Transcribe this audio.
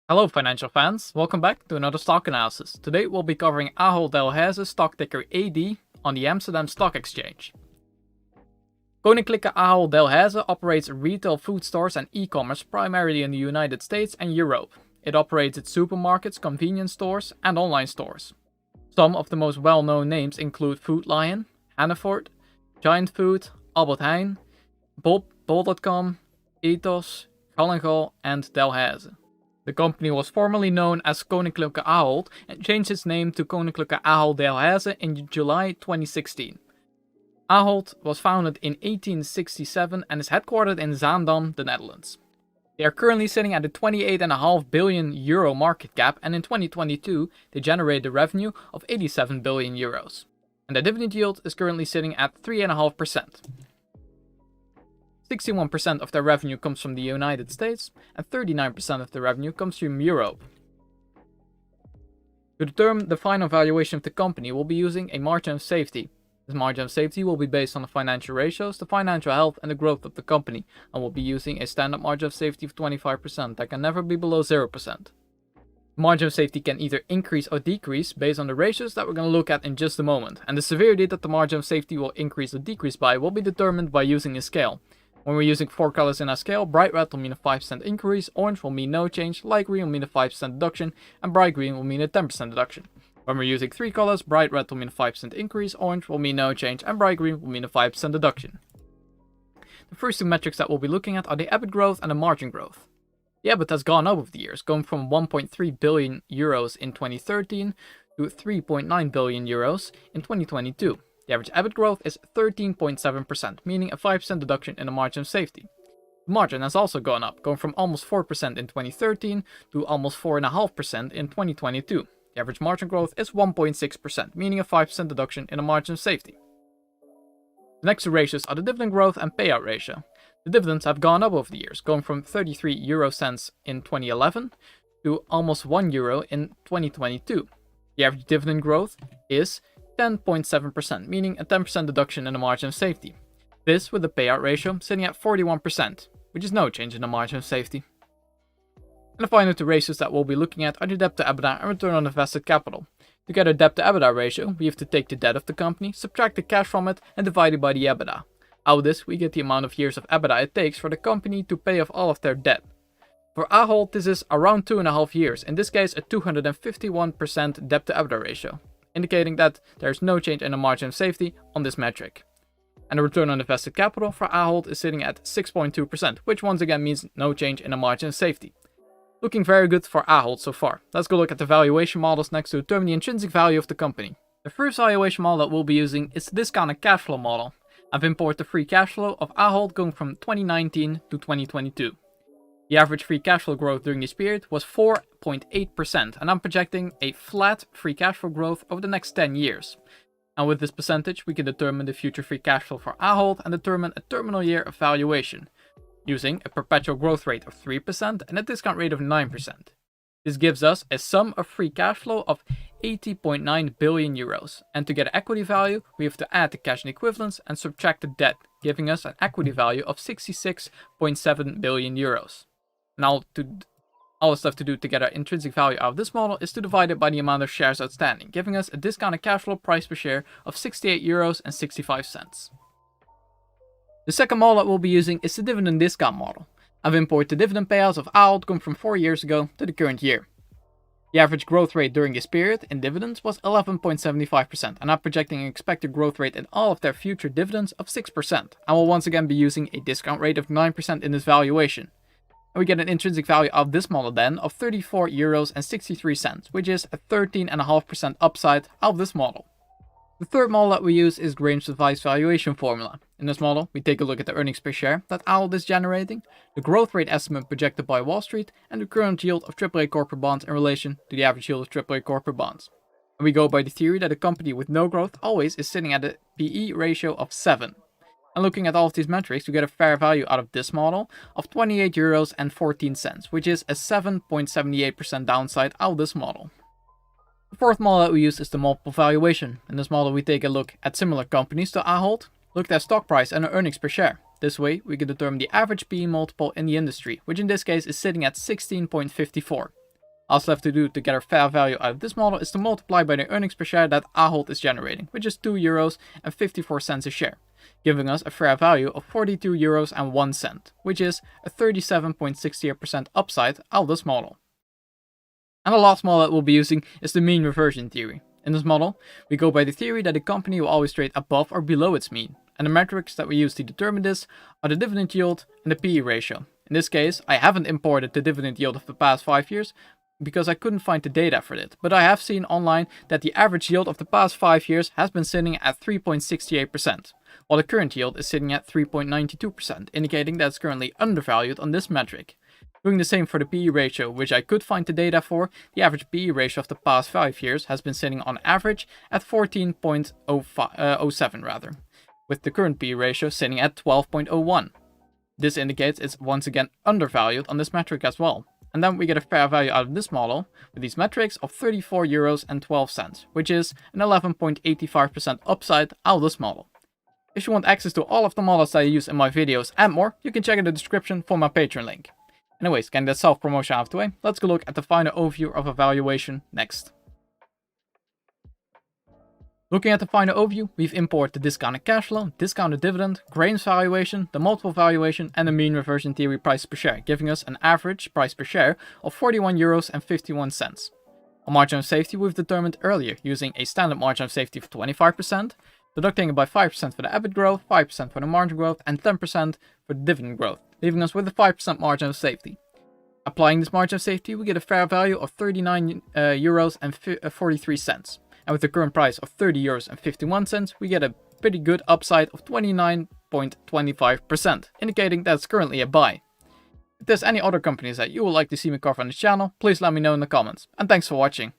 Hello financial fans, welcome back to another stock analysis. Today we'll be covering Ahold Delhaize stock ticker AD on the Amsterdam Stock Exchange. Koninklijke Ahold Delhaize operates retail food stores and e-commerce primarily in the United States and Europe. It operates its supermarkets, convenience stores and online stores. Some of the most well-known names include Food Lion, Hannaford, Giant Food, Albert Heijn, Bol.com, Ethos, Gal and Delhaize. The company was formerly known as Koninklijke Ahold and changed its name to Koninklijke Ahold Delhaize in July 2016. Ahold was founded in 1867 and is headquartered in Zaandam, the Netherlands. They are currently sitting at a 28.5 billion euro market cap, and in 2022 they generated a revenue of 87 billion euros. And the dividend yield is currently sitting at 3.5%. 61% of their revenue comes from the United States and 39% of the revenue comes from Europe. To determine the final valuation of the company, we'll be using a margin of safety. This margin of safety will be based on the financial ratios, the financial health and the growth of the company, and we'll be using a standard margin of safety of 25% that can never be below 0%. The margin of safety can either increase or decrease based on the ratios that we're going to look at in just a moment, and the severity that the margin of safety will increase or decrease by will be determined by using a scale. When we're using 4 colors in our scale, bright red will mean a 5% increase, orange will mean no change, light green will mean a 5% deduction, and bright green will mean a 10% deduction. When we're using 3 colors, bright red will mean a 5% increase, orange will mean no change, and bright green will mean a 5% deduction. The first two metrics that we'll be looking at are the EBIT growth and the margin growth. The EBIT has gone up over the years, going from 1.3 billion euros in 2013 to 3.9 billion euros in 2022. The average EBIT growth is 13.7%, meaning a 5% deduction in the margin of safety. The margin has also gone up, going from almost 4% in 2013 to almost 4.5% in 2022. The average margin growth is 1.6%, meaning a 5% deduction in the margin of safety. The next two ratios are the dividend growth and payout ratio. The dividends have gone up over the years, going from 33 euro cents in 2011 to almost 1 euro in 2022. The average dividend growth is 10.7%, meaning a 10% deduction in the margin of safety. This with the payout ratio sitting at 41%, which is no change in the margin of safety. And the final two ratios that we'll be looking at are the debt to EBITDA and return on invested capital. To get a debt to EBITDA ratio, we have to take the debt of the company, subtract the cash from it, and divide it by the EBITDA. Out of this, we get the amount of years of EBITDA it takes for the company to pay off all of their debt. For Ahold, this is around 2.5 years, in this case a 251% debt to EBITDA ratio, indicating that there is no change in the margin of safety on this metric. And the return on invested capital for Ahold is sitting at 6.2%, which once again means no change in the margin of safety. Looking very good for Ahold so far. Let's go look at the valuation models next to determine the intrinsic value of the company. The first valuation model that we'll be using is the discounted cash flow model. I've imported the free cash flow of Ahold going from 2019 to 2022. The average free cash flow growth during this period was 4.8%, and I'm projecting a flat free cash flow growth over the next 10 years. And with this percentage, we can determine the future free cash flow for Ahold and determine a terminal year of valuation, using a perpetual growth rate of 3% and a discount rate of 9%. This gives us a sum of free cash flow of 80.9 billion euros, and to get an equity value, we have to add the cash and equivalents and subtract the debt, giving us an equity value of 66.7 billion euros. Now, all the stuff to do to get our intrinsic value out of this model is to divide it by the amount of shares outstanding, giving us a discounted cash flow price per share of 68 euros and 65 cents. The second model that we'll be using is the dividend discount model. I've imported the dividend payouts of Ahold going from 4 years ago to the current year. The average growth rate during this period in dividends was 11.75%, and I'm projecting an expected growth rate in all of their future dividends of 6%. I will once again be using a discount rate of 9% in this valuation. And we get an intrinsic value of this model then of 34 euros and 63 cents, which is a 13.5% upside out of this model. The third model that we use is Graham's advice valuation formula. In this model, we take a look at the earnings per share that Ahold is generating, the growth rate estimate projected by Wall Street, and the current yield of AAA corporate bonds in relation to the average yield of AAA corporate bonds. And we go by the theory that a company with no growth always is sitting at a PE ratio of 7. And looking at all of these metrics, we get a fair value out of this model of 28 euros and 14 cents, which is a 7.78% downside out of this model. The fourth model that we use is the multiple valuation. In this model, we take a look at similar companies to Ahold, look at their stock price and their earnings per share. This way, we can determine the average PE multiple in the industry, which in this case is sitting at 16.54. All that's left to do to get our fair value out of this model is to multiply by the earnings per share that Ahold is generating, which is €2.54 a share, giving us a fair value of €42.01, which is a 37.68% upside out of this model. And the last model that we'll be using is the mean reversion theory. In this model, we go by the theory that a company will always trade above or below its mean, and the metrics that we use to determine this are the dividend yield and the PE ratio. In this case, I haven't imported the dividend yield of the past 5 years, because I couldn't find the data for it, but I have seen online that the average yield of the past 5 years has been sitting at 3.68%, while the current yield is sitting at 3.92%, indicating that it's currently undervalued on this metric. Doing the same for the PE ratio, which I could find the data for, the average PE ratio of the past 5 years has been sitting on average at 14.07 with the current PE ratio sitting at 12.01. This indicates it's once again undervalued on this metric as well. And then we get a fair value out of this model with these metrics of €34.12, which is an 11.85% upside out of this model. If you want access to all of the models that I use in my videos and more, you can check in the description for my Patreon link. Anyways, getting that self-promotion out of the way, let's go look at the final overview of a valuation next. Looking at the final overview, we've imported the discounted cash flow, discounted dividend, grains valuation, the multiple valuation, and the mean reversion theory price per share, giving us an average price per share of €41.51. A margin of safety we've determined earlier using a standard margin of safety of 25%, deducting it by 5% for the EBIT growth, 5% for the margin growth, and 10% for the dividend growth, leaving us with a 5% margin of safety. Applying this margin of safety, we get a fair value of €39.43. And with the current price of €30.51, we get a pretty good upside of 29.25%, indicating that it's currently a buy. If there's any other companies that you would like to see me cover on the channel, please let me know in the comments. And thanks for watching.